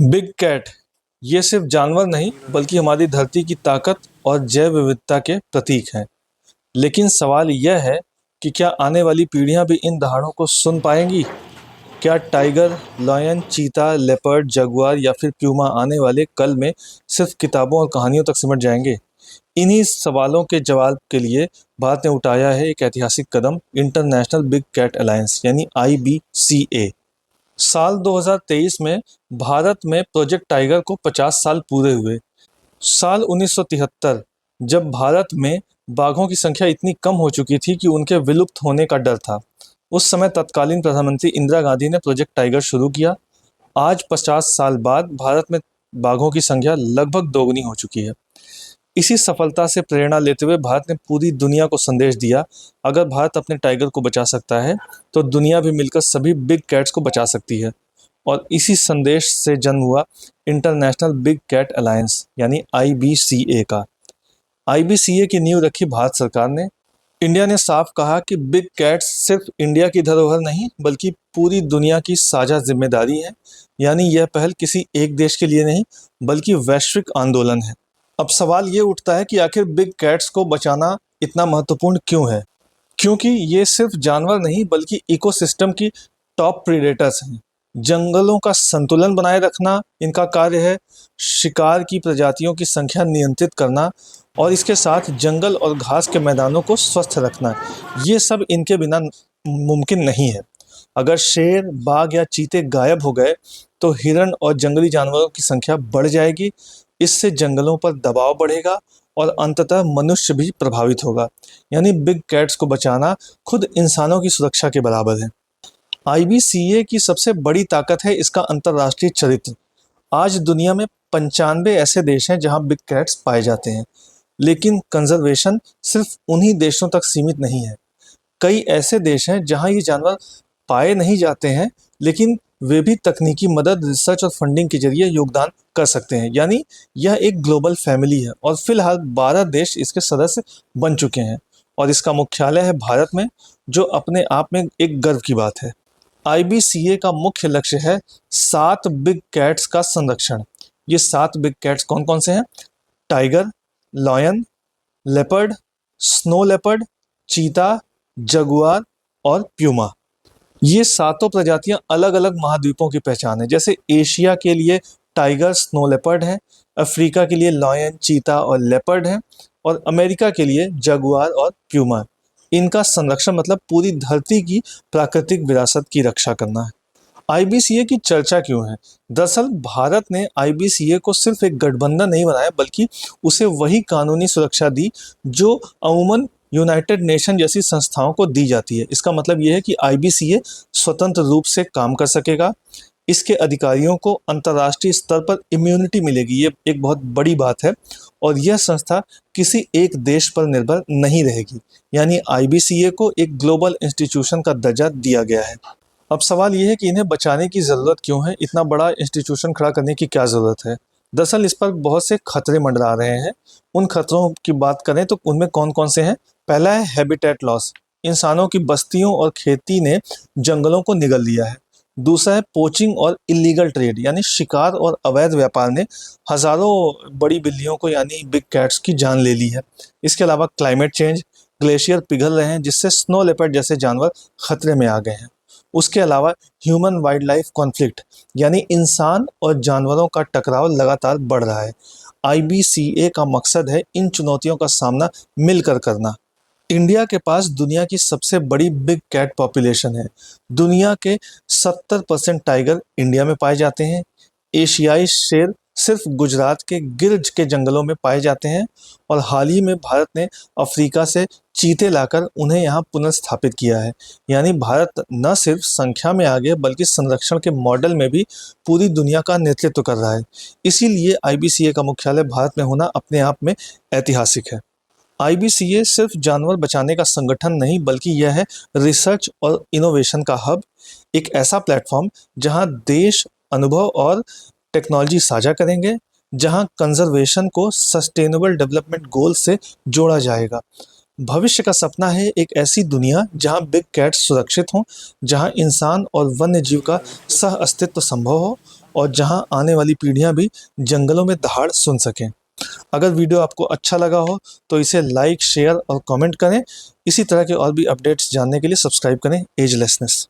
Big cat ये सिर्फ जानवर नहीं बल्कि हमारी धरती की ताकत और जैव विविधता के प्रतीक हैं। लेकिन सवाल यह है कि क्या आने वाली पीढ़ियां भी इन दहाड़ों को सुन पाएंगी? क्या टाइगर, लायन, चीता, लेपर्ड, जगुआर या फिर प्यूमा आने वाले कल में सिर्फ किताबों और कहानियों तक सिमट जाएंगे? इन्हीं सवालों के जवाब के लिए भारत ने उठाया है एक ऐतिहासिक कदम, इंटरनेशनल बिग कैट अलायंस यानी IBCA। साल 2023 में भारत में प्रोजेक्ट टाइगर को 50 साल पूरे हुए। साल 1973 जब भारत में बाघों की संख्या इतनी कम हो चुकी थी कि उनके विलुप्त होने का डर था, उस समय तत्कालीन प्रधानमंत्री इंदिरा गांधी ने प्रोजेक्ट टाइगर शुरू किया। आज 50 साल बाद भारत में बाघों की संख्या लगभग दोगुनी हो चुकी है। इसी सफलता से प्रेरणा लेते हुए भारत ने पूरी दुनिया को संदेश दिया, अगर भारत अपने टाइगर को बचा सकता है तो दुनिया भी मिलकर सभी बिग कैट्स को बचा सकती है। और इसी संदेश से जन्म हुआ इंटरनेशनल बिग कैट अलायंस यानी IBCA का। IBCA की नींव रखी भारत सरकार ने। इंडिया ने साफ कहा कि बिग कैट्स सिर्फ इंडिया की धरोहर नहीं बल्कि पूरी दुनिया की साझा जिम्मेदारी है। यानी यह पहल किसी एक देश के लिए नहीं बल्कि वैश्विक आंदोलन है। अब सवाल ये उठता है कि आखिर बिग कैट्स को बचाना इतना महत्वपूर्ण क्यों है? क्योंकि ये सिर्फ जानवर नहीं बल्कि इकोसिस्टम की टॉप प्रीडेटर्स हैं। जंगलों का संतुलन बनाए रखना इनका कार्य है, शिकार की प्रजातियों की संख्या नियंत्रित करना और इसके साथ जंगल और घास के मैदानों को स्वस्थ रखना, ये सब इनके बिना मुमकिन नहीं है। अगर शेर, बाघ या चीते गायब हो गए तो हिरण और जंगली जानवरों की संख्या बढ़ जाएगी। इससे जंगलों पर दबाव बढ़ेगा और अंततः मनुष्य भी प्रभावित होगा। यानी बिग कैट्स को बचाना खुद इंसानों की सुरक्षा के बराबर है। IBCA की सबसे बड़ी ताकत है इसका अंतर्राष्ट्रीय चरित्र। आज दुनिया में 95 ऐसे देश हैं जहां बिग कैट्स पाए जाते हैं, लेकिन कंजर्वेशन सिर्फ उन्हीं देशों तक सीमित नहीं है। कई ऐसे देश हैं जहां ये जानवर पाए नहीं जाते हैं, लेकिन वे भी तकनीकी मदद, रिसर्च और फंडिंग के जरिए योगदान कर सकते हैं। यानी यह एक ग्लोबल फैमिली है और फिलहाल 12 देश इसके सदस्य बन चुके हैं और इसका मुख्यालय है भारत में, जो अपने आप में एक गर्व की बात है। IBCA का मुख्य लक्ष्य है 7 बिग कैट्स का संरक्षण। ये 7 बिग कैट्स कौन कौन से हैं? Tiger, lion, leopard, snow leopard, चीता, जगुआर और प्यूमा। ये सातों प्रजातियां अलग अलग महाद्वीपों की पहचान है। जैसे एशिया के लिए टाइगर, स्नो लेपर्ड है, अफ्रीका के लिए लायन, चीता और लेपर्ड है और अमेरिका के लिए जगुआर और प्यूमा। इनका संरक्षण मतलब पूरी धरती की प्राकृतिक विरासत की रक्षा करना है। IBCA की चर्चा क्यों है? दरअसल भारत ने IBCA को सिर्फ एक गठबंधन नहीं बनाया बल्कि उसे वही कानूनी सुरक्षा दी जो अमूमन यूनाइटेड नेशन जैसी संस्थाओं को दी जाती है। इसका मतलब यह है कि IBCA स्वतंत्र रूप से काम कर सकेगा। इसके अधिकारियों को अंतर्राष्ट्रीय स्तर पर इम्यूनिटी मिलेगी, ये एक बहुत बड़ी बात है। और यह संस्था किसी एक देश पर निर्भर नहीं रहेगी। यानी IBCA को एक ग्लोबल इंस्टीट्यूशन का दर्जा दिया गया है। अब सवाल यह है कि इन्हें बचाने की ज़रूरत क्यों है? इतना बड़ा इंस्टीट्यूशन खड़ा करने की क्या ज़रूरत है? दरअसल इस पर बहुत से खतरे मंडरा रहे हैं। उन खतरों की बात करें तो उनमें कौन कौन से हैं? पहला है हैबिटेट लॉस। इंसानों की बस्तियों और खेती ने जंगलों को निगल लिया है। दूसरा है पोचिंग और इलीगल ट्रेड, यानी शिकार और अवैध व्यापार ने हजारों बड़ी बिल्लियों को यानी बिग कैट्स की जान ले ली है। इसके अलावा क्लाइमेट चेंज, ग्लेशियर पिघल रहे हैं जिससे स्नो लेपर्ड जैसे जानवर खतरे में आ गए हैं। उसके अलावा ह्यूमन वाइल्ड लाइफ कॉन्फ्लिक्ट, यानी इंसान और जानवरों का टकराव लगातार बढ़ रहा है। IBCA का मकसद है इन चुनौतियों का सामना मिलकर करना। इंडिया के पास दुनिया की सबसे बड़ी बिग कैट पॉपुलेशन है। दुनिया के 70% टाइगर इंडिया में पाए जाते हैं। एशियाई शेर सिर्फ गुजरात के गिर के जंगलों में पाए जाते हैं और हाल ही में भारत ने अफ्रीका से चीते लाकर उन्हें यहाँ पुनर्स्थापित किया है। यानी भारत न सिर्फ संख्या में आगे बल्कि संरक्षण के मॉडल में भी पूरी दुनिया का नेतृत्व कर रहा है। इसीलिए IBCA का मुख्यालय भारत में होना अपने आप में ऐतिहासिक है। IBCA सिर्फ जानवर बचाने का संगठन नहीं बल्कि यह है रिसर्च और इनोवेशन का हब, एक ऐसा प्लेटफॉर्म जहां देश अनुभव और टेक्नोलॉजी साझा करेंगे, जहां कंजर्वेशन को सस्टेनेबल डेवलपमेंट गोल से जोड़ा जाएगा। भविष्य का सपना है एक ऐसी दुनिया जहां बिग कैट्स सुरक्षित हों, जहां इंसान और वन्य जीव का सह अस्तित्व संभव हो और जहां आने वाली पीढ़ियां भी जंगलों में दहाड़ सुन सकें। अगर वीडियो आपको अच्छा लगा हो तो इसे लाइक, शेयर और कमेंट करें। इसी तरह के और भी अपडेट्स जानने के लिए सब्सक्राइब करें एजलेसनेस।